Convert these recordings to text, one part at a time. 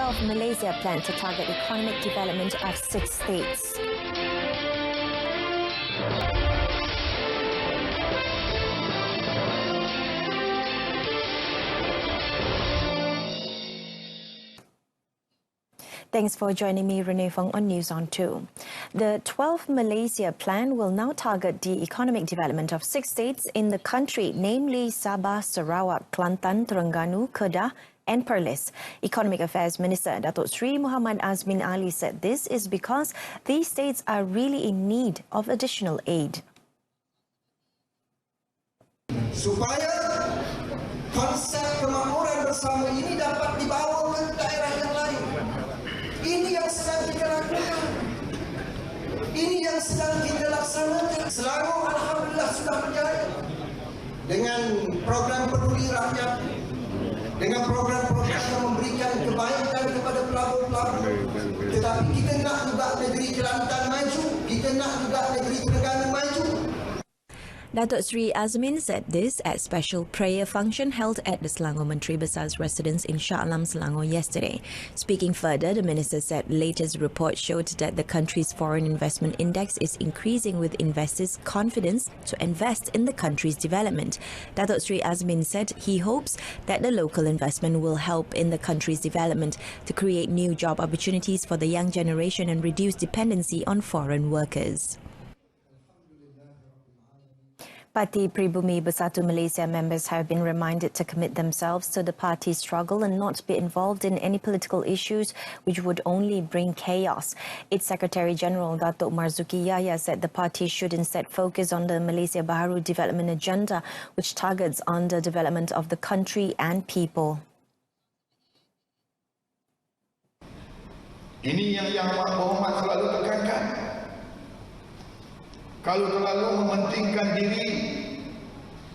12 Malaysia plan to target economic development of 6 states. Thanks for joining me, Renee Fong, on News on 2. The 12 Malaysia plan will now target the economic development of 6 states in the country, namely Sabah, Sarawak, Kelantan, Terengganu, Kedah and Perlis. Economic Affairs Minister Datuk Seri Muhammad Azmin Ali said this is because these states are really in need of additional aid. Supaya konsep kemakmuran bersama ini dapat dibawa ke daerah yang lain. Ini yang sedang kita lakukan. Ini yang sedang kita laksanakan. Selangor alhamdulillah sudah berjaya dengan program peduli rakyat, dengan program-program yang memberikan kebaikan kepada pelabur-pelabur. Tetapi kita nak juga negeri Kelantan maju, kita nak juga negeri Terengganu maju. Datuk Seri Azmin said this at special prayer function held at the Selangor Menteri Besar's residence in Shah Alam, Selangor yesterday. Speaking further, the minister said latest report showed that the country's foreign investment index is increasing with investors' confidence to invest in the country's development. Datuk Seri Azmin said he hopes that the local investment will help in the country's development to create new job opportunities for the young generation and reduce dependency on foreign workers. Parti Pribumi Bersatu Malaysia members have been reminded to commit themselves to the party's struggle and not be involved in any political issues which would only bring chaos. Its Secretary-General Datuk Marzuki Yahya said the party should instead focus on the Malaysia Baharu development agenda, which targets on the development of the country and people. Ini yang Muhammad selalu tekankan. Kalau terlalu mementingkan diri,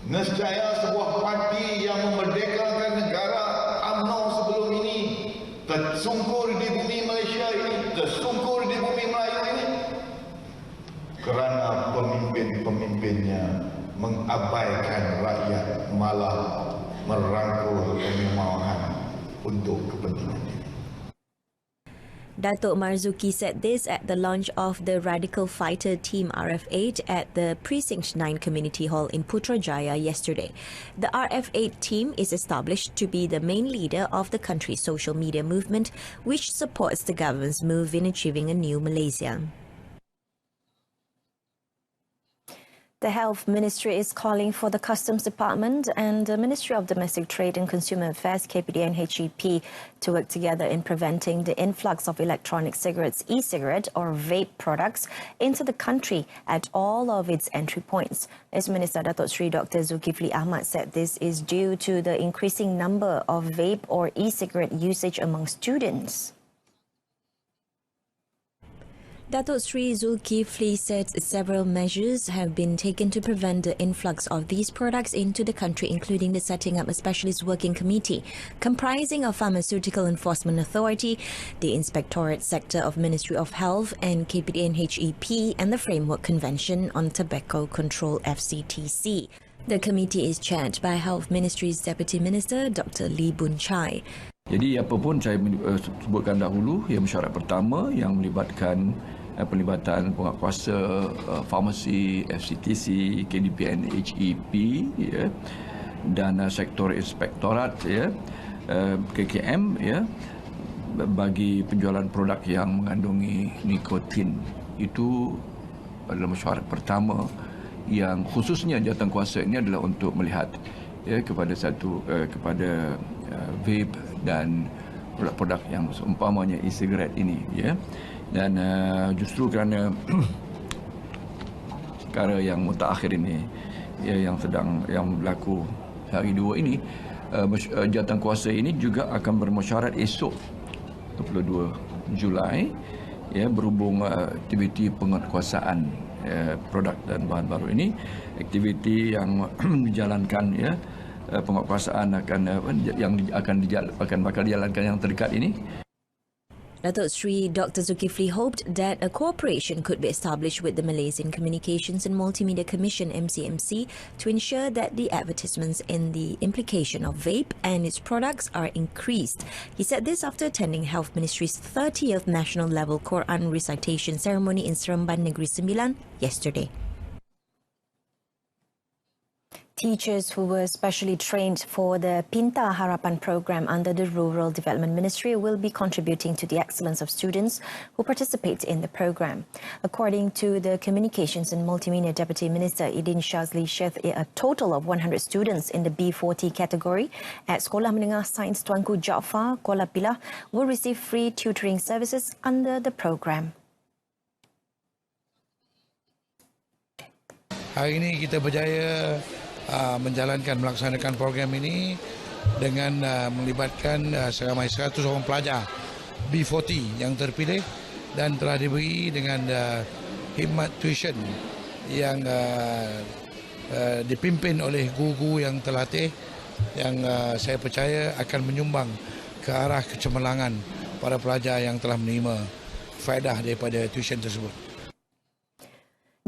nescaya sebuah parti yang memerdekakan negara UMNO sebelum ini tersungkur di bumi Malaysia ini, tersungkur di bumi Melayu ini, kerana pemimpin-pemimpinnya mengabaikan rakyat, malah merangkul kemewaan untuk kepentingan diri. Datuk Marzuki said this at the launch of the Radical Fighter Team RF8 at the Precinct 9 Community Hall in Putrajaya yesterday. The RF8 team is established to be the main leader of the country's social media movement, which supports the government's move in achieving a new Malaysia. The Health Ministry is calling for the Customs Department and the Ministry of Domestic Trade and Consumer Affairs, KPD and HEP, to work together in preventing the influx of electronic cigarettes, e-cigarette or vape products into the country at all of its entry points. As Minister Datuk Seri Dr. Zulkifli Ahmad said this is due to the increasing number of vape or e-cigarette usage among students. Datuk Seri Zulkifli said several measures have been taken to prevent the influx of these products into the country, including the setting up a specialist working committee comprising of Pharmaceutical Enforcement Authority, the Inspectorate Sector of Ministry of Health and KPD and HEP, and the Framework Convention on Tobacco Control FCTC. The committee is chaired by Health Ministry's Deputy Minister Dr. Lee Boon Chai. Jadi apa pun saya sebutkan dahulu, yang syarat pertama yang melibatkan pelibatan penguatkuasa farmasi, FCTC, KDPN, HEP, ya, dan sektor inspektorat, ya, KKM, ya, bagi penjualan produk yang mengandungi nikotin. Itu adalah syarat pertama yang khususnya jawatankuasa ini adalah untuk melihat, ya, kepada vape dan produk-produk yang seumpamanya e-cigarette ini, ya. Dan justru kerana perkara yang mutakhir ini, ya, yang berlaku hari 2 ini, jawatankuasa ini juga akan bermusyarat esok 22 Julai, ya, berhubung aktiviti penguatkuasaan produk dan bahan baru ini, aktiviti yang dijalankan, ya, penguatkuasaan bakal dijalankan yang terdekat ini. Datuk Sri Dr. Zulkifli hoped that a cooperation could be established with the Malaysian Communications and Multimedia Commission (MCMC) to ensure that the advertisements in the implication of vape and its products are increased. He said this after attending Health Ministry's 30th National Level Quran Recitation Ceremony in Seremban Negeri Sembilan yesterday. Teachers who were specially trained for the Pinta Harapan program under the Rural Development Ministry will be contributing to the excellence of students who participate in the program. According to the Communications and Multimedia Deputy Minister Idin Shazli Sheikh, a total of 100 students in the B40 category at Sekolah Menengah Sains Tuanku Jaafar, Kuala Pilah will receive free tutoring services under the program. Hari ini kita berjaya melaksanakan program ini dengan melibatkan seramai 100 orang pelajar B40 yang terpilih dan telah diberi dengan khidmat tuition yang dipimpin oleh guru-guru yang terlatih yang saya percaya akan menyumbang ke arah kecemerlangan para pelajar yang telah menerima faedah daripada tuition tersebut.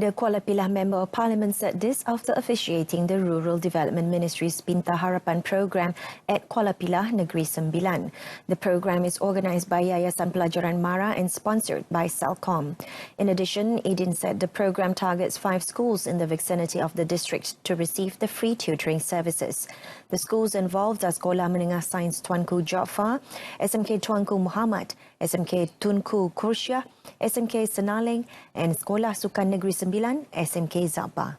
The Kuala Pilah Member of Parliament said this after officiating the Rural Development Ministry's Pinta Harapan program at Kuala Pilah, Negeri Sembilan. The program is organised by Yayasan Pelajaran Mara and sponsored by Celcom. In addition, Idin said the program targets 5 schools in the vicinity of the district to receive the free tutoring services. The schools involved are Sekolah Menengah Sains Tuanku Jaafar, SMK Tuanku Muhammad, SMK Tunku Kursia, SMK Senaling and Sekolah Sukan Negeri Sembilan, SMK Zabah.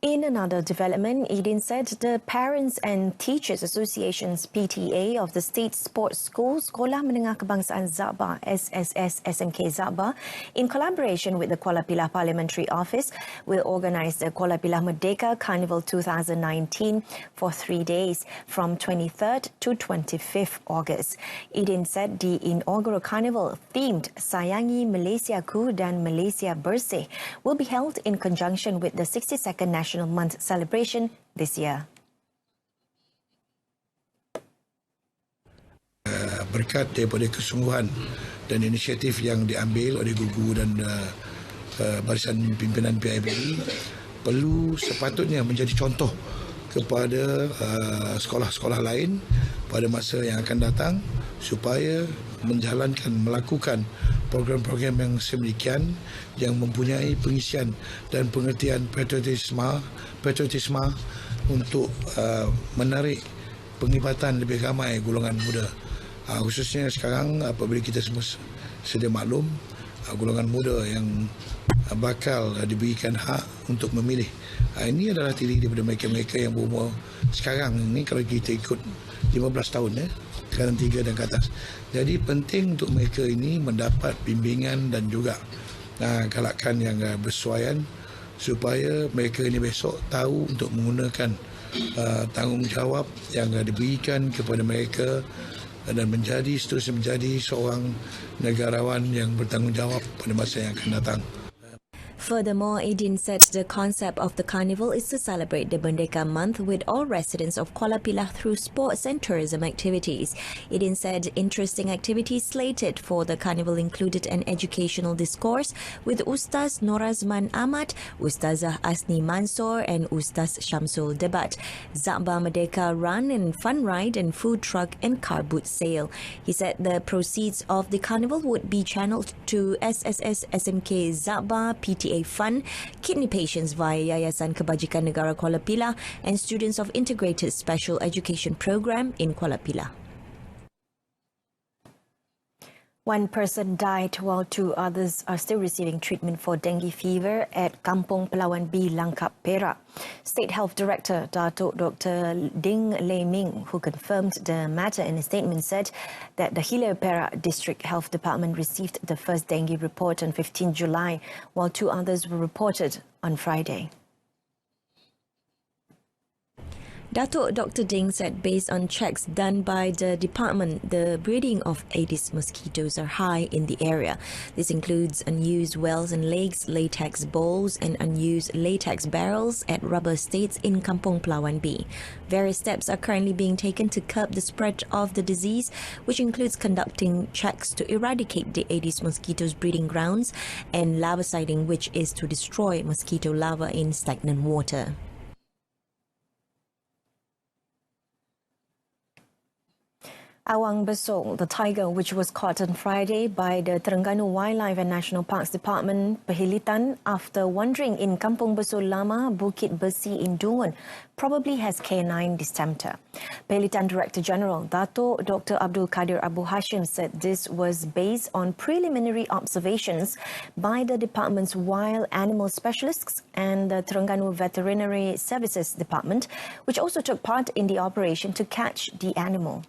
In another development, Idin said the Parents and Teachers Association's PTA of the State Sports School Sekolah Menengah Kebangsaan Zabah SSS SMK Zabah, in collaboration with the Kuala Pilah Parliamentary Office, will organise the Kuala Pilah Merdeka Carnival 2019 for 3 days from 23rd to 25th August. Idin said the inaugural carnival themed Sayangi Malaysiaku dan Malaysia Bersih will be held in conjunction with the 62nd National Month celebration this year. Berkat daripada kesungguhan dan inisiatif yang diambil oleh guru-guru dan barisan pimpinan PIBI, perlu sepatutnya menjadi contoh kepada sekolah-sekolah lain pada masa yang akan datang supaya melakukan program-program yang sedemikian yang mempunyai pengisian dan pengertian patriotisme untuk menarik penglibatan lebih ramai golongan muda. Khususnya sekarang apabila kita semua sedia maklum, golongan muda yang bakal diberikan hak untuk memilih. Ini adalah tiri daripada mereka-mereka yang berumur sekarang ini, kalau kita ikut 15 tahun sekarang 3 dan ke atas. Jadi penting untuk mereka ini mendapat bimbingan dan juga galakan yang bersesuaian supaya mereka ini besok tahu untuk menggunakan tanggungjawab yang diberikan kepada mereka dan seterusnya menjadi seorang negarawan yang bertanggungjawab pada masa yang akan datang. Furthermore, Idin said the concept of the carnival is to celebrate the Merdeka month with all residents of Kuala Pilah through sports and tourism activities. Idin said interesting activities slated for the carnival included an educational discourse with Ustaz Norazman Ahmad, Ustazah Asni Mansor and Ustaz Syamsul Debat, Zabah Merdeka Run and Fun Ride and food truck and car boot sale. He said the proceeds of the carnival would be channeled to SSS SMK Zabah PTA Fund, kidney patients via Yayasan Kebajikan Negara Kuala Pilah and students of Integrated Special Education Program in Kuala Pilah. 1 person died while 2 others are still receiving treatment for dengue fever at Kampung Pelawan B, Langkap, Perak. State Health Director Datuk Dr. Ding Lei Ming, who confirmed the matter in a statement, said that the Hilir Perak District Health Department received the first dengue report on 15 July, while 2 others were reported on Friday. Datuk Dr. Ding said based on checks done by the department, the breeding of Aedes mosquitoes are high in the area. This includes unused wells and lakes, latex bowls and unused latex barrels at rubber estates in Kampong Pelawan B. Various steps are currently being taken to curb the spread of the disease, which includes conducting checks to eradicate the Aedes mosquitoes breeding grounds and larviciding, which is to destroy mosquito larvae in stagnant water. Awang Besong, the tiger which was caught on Friday by the Terengganu Wildlife and National Parks Department Perhilitan after wandering in Kampung Besong Lama, Bukit Besi in Dungun, probably has canine distemper. Perhilitan Director General Dato' Dr. Abdul Kadir Abu Hashim said this was based on preliminary observations by the department's wild animal specialists and the Terengganu Veterinary Services Department, which also took part in the operation to catch the animal.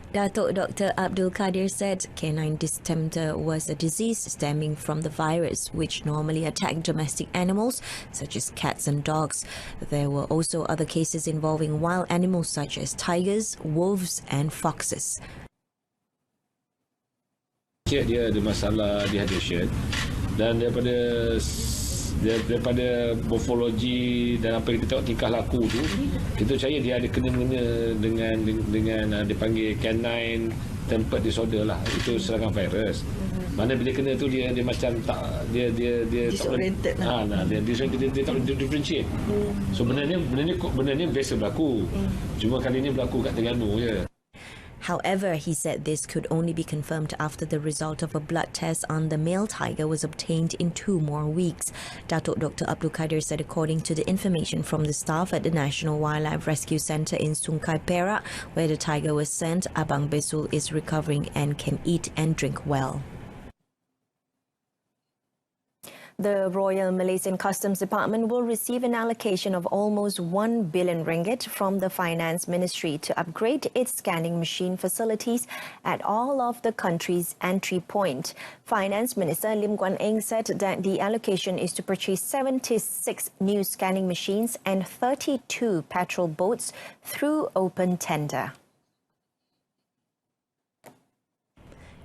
Datuk Dr. Abdul Kadir said canine distemper was a disease stemming from the virus which normally attack domestic animals such as cats and dogs. There were also other cases involving wild animals such as tigers, wolves and foxes. Dia ada masalah dehydration dan daripada morfologi dan apa yang kita tengok tingkah laku tu, kita percaya dia ada kena-mengena dengan dipanggil canine tempered disorder lah. Itu serangan virus. Mana bila kena tu dia macam tak dia disoriented lah. Dia tak boleh differentiate. So benda ni biasa berlaku. Cuma kali ni berlaku kat Terengganu je. However, he said this could only be confirmed after the result of a blood test on the male tiger was obtained in 2 more weeks. Datuk Dr. Abdul Kadir said according to the information from the staff at the National Wildlife Rescue Centre in Sungai Perak, where the tiger was sent, Abang Besul is recovering and can eat and drink well. The Royal Malaysian Customs Department will receive an allocation of almost 1 billion ringgit from the Finance Ministry to upgrade its scanning machine facilities at all of the country's entry point. Finance Minister Lim Guan Eng said that the allocation is to purchase 76 new scanning machines and 32 patrol boats through open tender.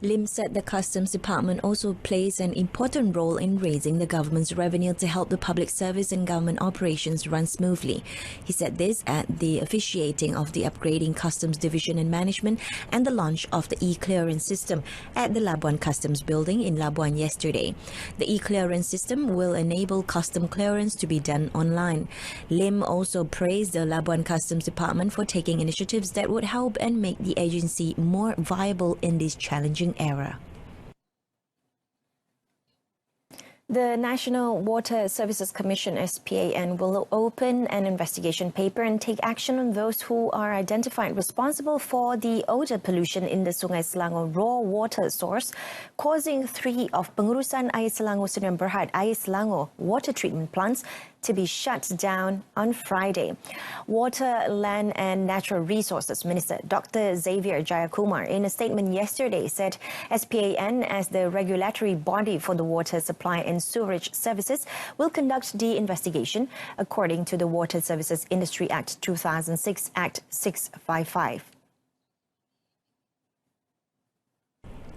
Lim said the Customs Department also plays an important role in raising the government's revenue to help the public service and government operations run smoothly. He said this at the officiating of the Upgrading Customs Division and Management and the launch of the e-clearance system at the Labuan Customs Building in Labuan yesterday. The e-clearance system will enable custom clearance to be done online. Lim also praised the Labuan Customs Department for taking initiatives that would help and make the agency more viable in this challenging era. The National Water Services Commission (SPAN) will open an investigation paper and take action on those who are identified responsible for the odor pollution in the Sungai Selangor raw water source, causing 3 of Pengurusan Air Selangor Sdn Bhd Air Selangor water treatment plants to be shut down on Friday. Water, Land and Natural Resources Minister Dr. Xavier Jayakumar in a statement yesterday said SPAN, as the regulatory body for the water supply and sewerage services, will conduct the investigation according to the Water Services Industry Act 2006 Act 655.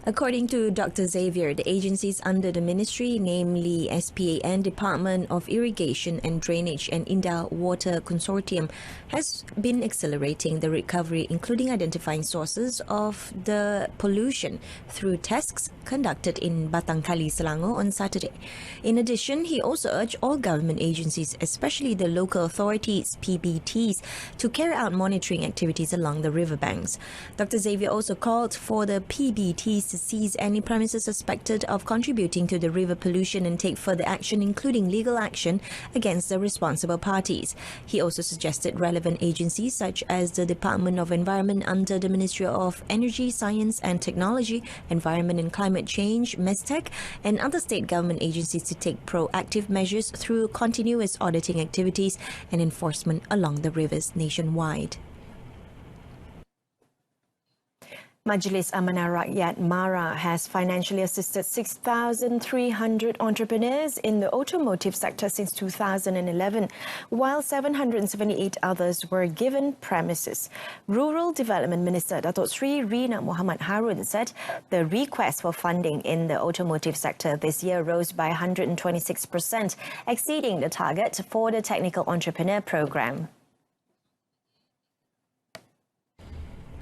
According to Dr. Xavier, the agencies under the ministry, namely SPAN, Department of Irrigation and Drainage and Indah Water Consortium, has been accelerating the recovery, including identifying sources of the pollution through tests conducted in Batang Kali, Selangor on Saturday. In addition, he also urged all government agencies, especially the local authorities, PBTs, to carry out monitoring activities along the riverbanks. Dr. Xavier also called for the PBTs to seize any premises suspected of contributing to the river pollution and take further action, including legal action against the responsible parties. He also suggested relevant agencies such as the Department of Environment under the Ministry of Energy, Science and Technology, Environment and Climate Change, MESTEC, and other state government agencies to take proactive measures through continuous auditing activities and enforcement along the rivers nationwide. Majlis Amanah Rakyat MARA has financially assisted 6,300 entrepreneurs in the automotive sector since 2011, while 778 others were given premises. Rural Development Minister Datuk Sri Rina Muhammad Harun said the request for funding in the automotive sector this year rose by 126%, exceeding the target for the Technical Entrepreneur Programme.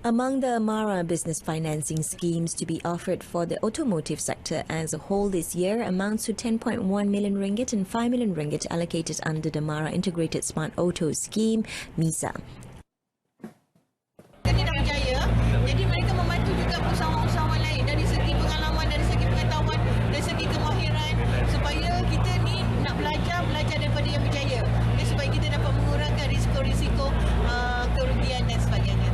Among the MARA business financing schemes to be offered for the automotive sector as a whole this year amounts to 10.1 million ringgit and 5 million ringgit allocated under the MARA Integrated Smart Auto Scheme, MISA. Tidak berjaya, jadi mereka membantu juga usahawan-usahawan lain dari segi pengalaman, dari segi pengetahuan, dari segi kemahiran supaya kita ni nak belajar daripada yang berjaya, supaya kita dapat mengurangkan risiko-risiko kerugian dan sebagainya.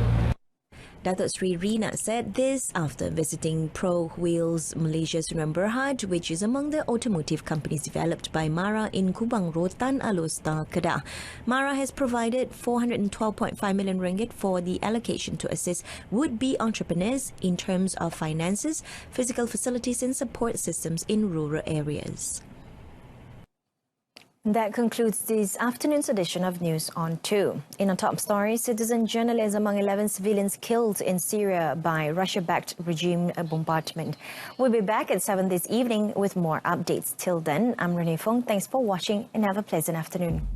Datuk Sri Rina said this after visiting Pro Wheels Malaysia's Berhad, which is among the automotive companies developed by MARA in Kubang Rotan, Alostar, Kedah. MARA has provided 412.5 million ringgit for the allocation to assist would-be entrepreneurs in terms of finances, physical facilities and support systems in rural areas. That concludes this afternoon's edition of News on 2. In a top story, citizen journalists among 11 civilians killed in Syria by Russia-backed regime bombardment. We'll be back at 7 this evening with more updates. Till then, I'm Renee Fong. Thanks for watching and have a pleasant afternoon.